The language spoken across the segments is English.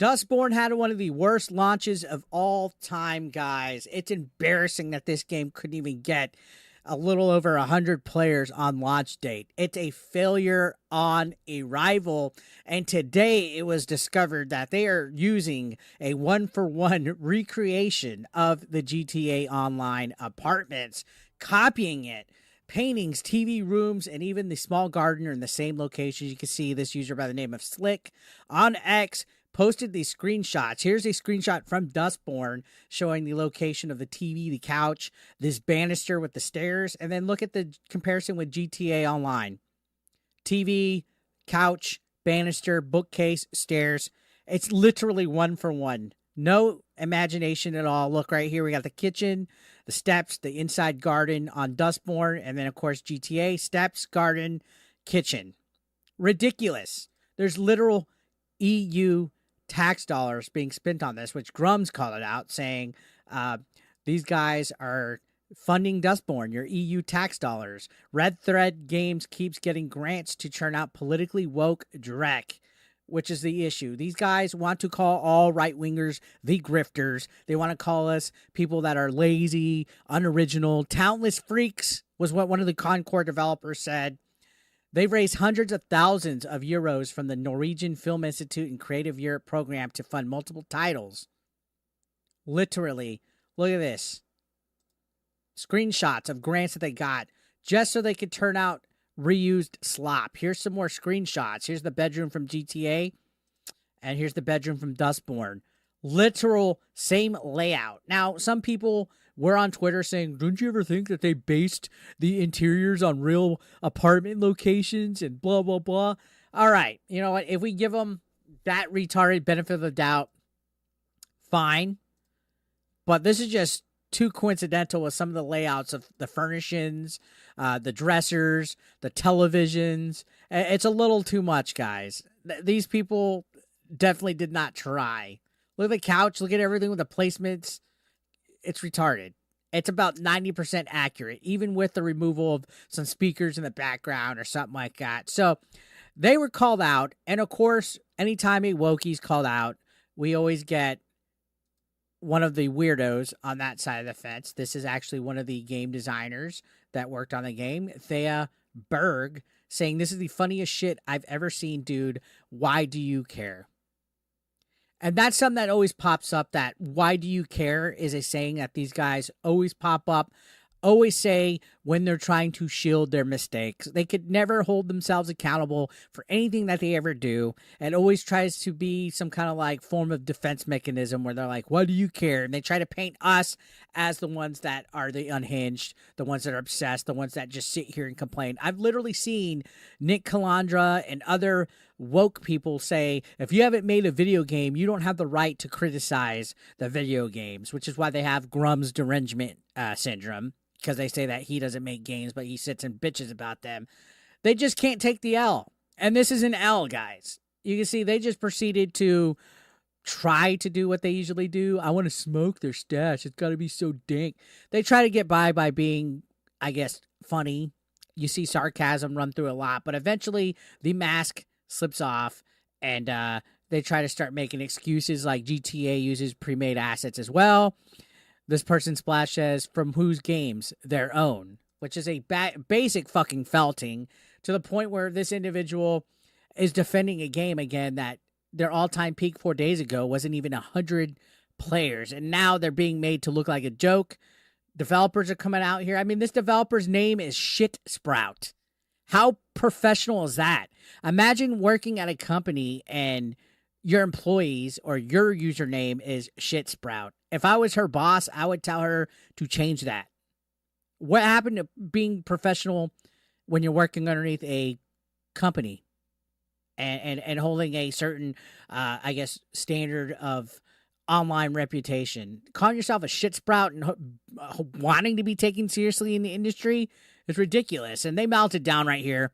Dustborn had one of the worst launches of all time, guys. It's embarrassing that this game couldn't even get a little over 100 players on launch date. It's a failure on arrival. And today it was discovered that they are using a one-for-one recreation of the GTA Online apartments, copying it. Paintings, TV rooms, and even the small garden are in the same location. You can see this user by the name of Slick on X posted these screenshots. Here's a screenshot from Dustborn showing the location of the TV, the couch, this banister with the stairs, and then look at the comparison with GTA Online. TV, couch, banister, bookcase, stairs. It's literally one for one. No imagination at all. Look right here. We got the kitchen, the steps, the inside garden on Dustborn, and then, of course, GTA, steps, garden, kitchen. Ridiculous. There's literal EU tax dollars being spent on this, which Grums called it out, saying these guys are funding Dustborn, your EU tax dollars. Red Thread Games keeps getting grants to churn out politically woke dreck, which is the issue. These guys want to call all right-wingers the grifters. They want to call us people that are lazy, unoriginal, talentless freaks, was what one of the Concord developers said. They've raised hundreds of thousands of euros from the Norwegian Film Institute and Creative Europe program to fund multiple titles. Literally, look at this. Screenshots of grants that they got just so they could turn out reused slop. Here's some more screenshots. Here's the bedroom from GTA, and here's the bedroom from Dustborn. Literal same layout. Now, some people were on Twitter saying, don't you ever think that they based the interiors on real apartment locations and blah, blah, blah? All right. You know what? If we give them that retarded benefit of the doubt, fine. But this is just too coincidental with some of the layouts of the furnishings, the dressers, the televisions. It's a little too much, guys. These people definitely did not try. Look at the couch. Look at everything with the placements. It's retarded. It's about 90% accurate, even with the removal of some speakers in the background or something like that. So they were called out. And of course, anytime a wokie's called out, we always get one of the weirdos on that side of the fence. This is actually one of the game designers that worked on the game, Thea Berg, saying, this is the funniest shit I've ever seen, dude. Why do you care? And that's something that always pops up, that why do you care is a saying that these guys always pop up, always say when they're trying to shield their mistakes. They could never hold themselves accountable for anything that they ever do. It always tries to be some kind of like form of defense mechanism where they're like, why do you care? And they try to paint us as the ones that are the unhinged, the ones that are obsessed, the ones that just sit here and complain. I've literally seen Nick Calandra and other woke people say, if you haven't made a video game, you don't have the right to criticize the video games, which is why they have Grum's derangement syndrome, because they say that he doesn't make games, but he sits and bitches about them. They just can't take the L. And this is an L, guys. You can see they just proceeded to try to do what they usually do. I want to smoke their stash. It's got to be so dank. They try to get by being, I guess, funny. You see sarcasm run through a lot, but eventually the mask slips off, and they try to start making excuses like GTA uses pre-made assets as well. This person Splash says, from whose games? Their own, which is a basic fucking felting, to the point where this individual is defending a game again that their all-time peak 4 days ago wasn't even 100 players, and now they're being made to look like a joke. Developers are coming out here. I mean, this developer's name is Shit Sprout. How professional is that? Imagine working at a company and your employees or your username is Shit Sprout. If I was her boss, I would tell her to change that. What happened to being professional when you're working underneath a company and holding a certain, I guess, standard of online reputation? Calling yourself a shit sprout and wanting to be taken seriously in the industry is ridiculous. And they melted down right here.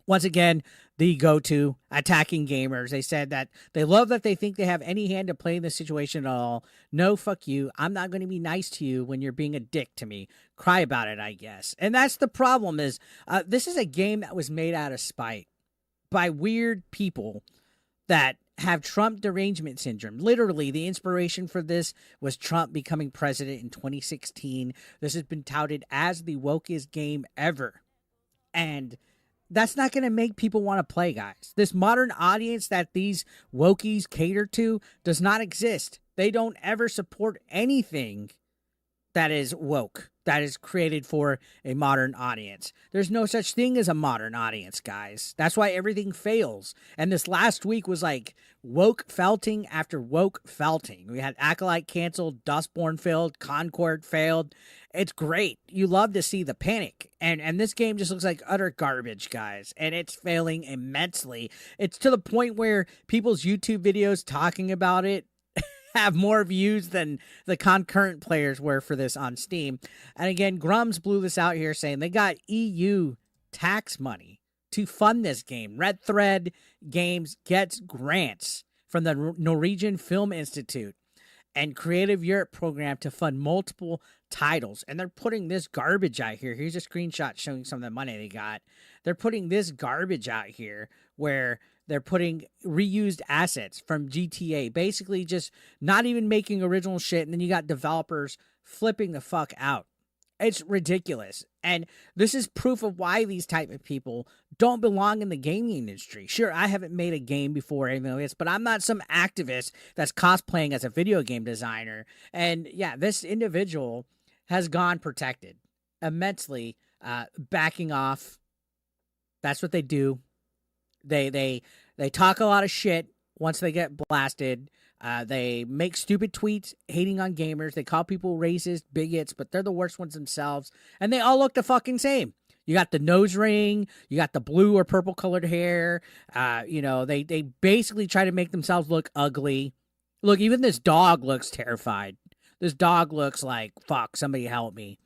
Once again, the go-to attacking gamers. They said that they love that they think they have any hand to play in this situation at all. No, fuck you. I'm not going to be nice to you when you're being a dick to me. Cry about it, I guess. And that's the problem is this is a game that was made out of spite by weird people that have Trump derangement syndrome. Literally, the inspiration for this was Trump becoming president in 2016. This has been touted as the wokest game ever. And that's not going to make people want to play, guys. This modern audience that these wokies cater to does not exist. They don't ever support anything that is woke, that is created for a modern audience. There's no such thing as a modern audience, guys. That's why everything fails. And this last week was like woke felting after woke felting. We had Acolyte canceled, Dustborn failed, Concord failed. It's great. You love to see the panic. And this game just looks like utter garbage, guys. And it's failing immensely. It's to the point where people's YouTube videos talking about it have more views than the concurrent players were for this on Steam. And again, Grums blew this out here saying they got EU tax money to fund this game. Red Thread Games gets grants from the Norwegian Film Institute and Creative Europe program to fund multiple titles. And they're putting this garbage out here. Here's a screenshot showing some of the money they got. They're putting this garbage out here where they're putting reused assets from GTA, basically just not even making original shit. And then you got developers flipping the fuck out. It's ridiculous. And this is proof of why these type of people don't belong in the gaming industry. Sure, I haven't made a game before, anything like this, but I'm not some activist that's cosplaying as a video game designer. And yeah, this individual has gone protected immensely, backing off. That's what they do. They talk a lot of shit once they get blasted. They make stupid tweets hating on gamers. They call people racist, bigots, but they're the worst ones themselves. And they all look the fucking same. You got the nose ring. You got the blue or purple colored hair. They basically try to make themselves look ugly. Look, even this dog looks terrified. This dog looks like, fuck, somebody help me.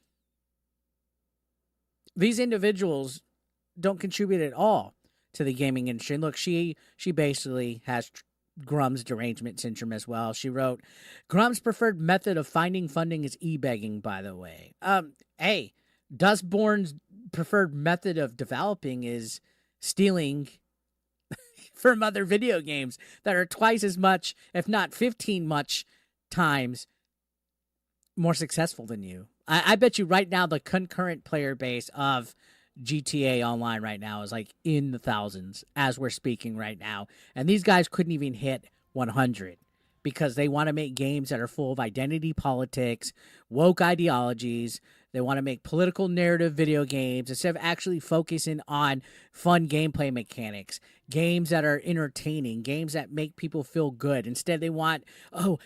These individuals don't contribute at all to the gaming industry. And look, she basically has Grum's derangement syndrome as well. She wrote, Grum's preferred method of finding funding is e-begging, by the way. Hey, Dustborn's preferred method of developing is stealing from other video games that are twice as much, if not 15 much times more successful than you. I bet you right now the concurrent player base of GTA Online right now is like in the thousands as we're speaking right now. And these guys couldn't even hit 100 because they want to make games that are full of identity politics, woke ideologies. They want to make political narrative video games instead of actually focusing on fun gameplay mechanics, games that are entertaining, games that make people feel good. Instead, they want,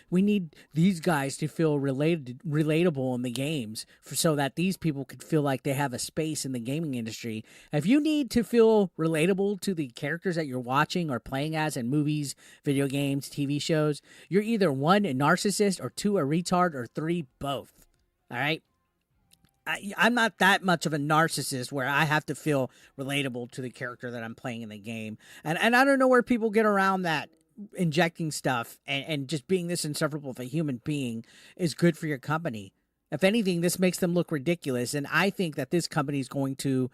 we need these guys to feel relatable in the games so that these people could feel like they have a space in the gaming industry. If you need to feel relatable to the characters that you're watching or playing as in movies, video games, TV shows, you're either one, a narcissist, or two, a retard, or three, both. All right? I'm not that much of a narcissist where I have to feel relatable to the character that I'm playing in the game. And I don't know where people get around that injecting stuff and just being this insufferable of a human being is good for your company. If anything, this makes them look ridiculous. And I think that this company is going to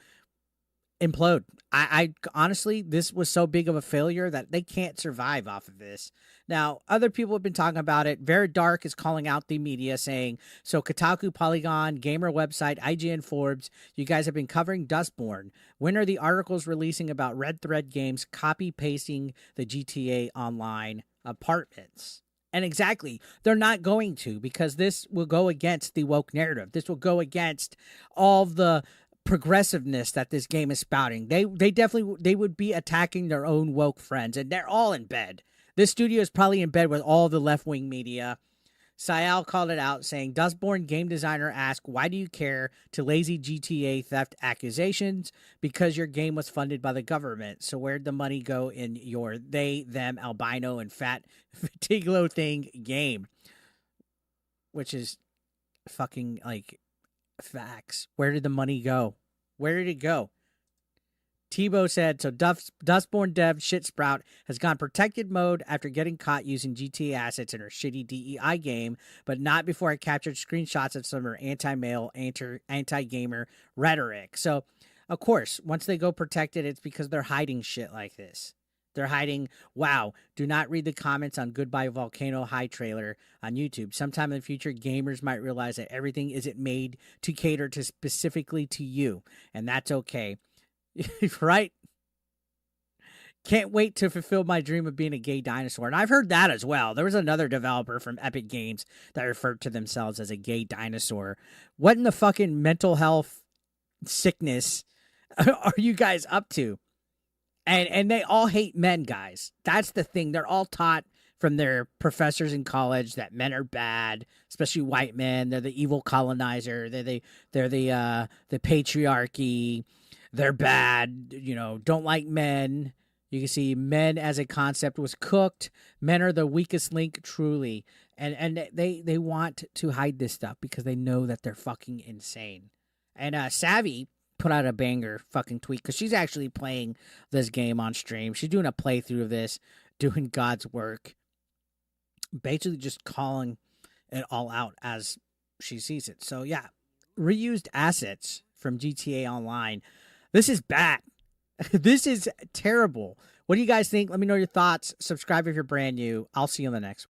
implode. I honestly, this was so big of a failure that they can't survive off of this. Now, other people have been talking about it. Very Dark is calling out the media saying, so Kotaku, Polygon, Gamer Website, IGN, Forbes, you guys have been covering Dustborn. When are the articles releasing about Red Thread Games copy-pasting the GTA Online apartments? And exactly, they're not going to, because this will go against the woke narrative. This will go against all the progressiveness that this game is spouting. They would be attacking their own woke friends, and they're all in bed. This studio is probably in bed with all the left-wing media. Sayal called it out, saying, Dustborn game designer asked, why do you care to lazy GTA theft accusations? Because your game was funded by the government. So where'd the money go in your they, them, albino, and fat Fatiglo thing game? Which is fucking, like, facts. Where did the money go? Where did it go? Tebow said, so Dustborn dev Shitsprout has gone protected mode after getting caught using GTA assets in her shitty DEI game, but not before I captured screenshots of some of her anti-male, anti-gamer rhetoric. So, of course, once they go protected, it's because they're hiding shit like this. They're hiding. Wow. Do not read the comments on Goodbye Volcano High trailer on YouTube. Sometime in the future, gamers might realize that everything isn't made to cater to specifically to you, and that's okay. Right? Can't wait to fulfill my dream of being a gay dinosaur. And I've heard that as well. There was another developer from Epic Games that referred to themselves as a gay dinosaur. What in the fucking mental health sickness are you guys up to? And they all hate men, guys. That's the thing. They're all taught from their professors in college that men are bad, especially white men. They're the evil colonizer. They're the patriarchy. They're bad. You know, don't like men. You can see men as a concept was cooked. Men are the weakest link, truly. And they want to hide this stuff because they know that they're fucking insane. And Savvy put out a banger fucking tweet because she's actually playing this game on stream. She's doing a playthrough of this, doing God's work. Basically just calling it all out as she sees it. So yeah, reused assets from GTA Online. This is bad. This is terrible. What do you guys think? Let me know your thoughts. Subscribe if you're brand new. I'll see you on the next one.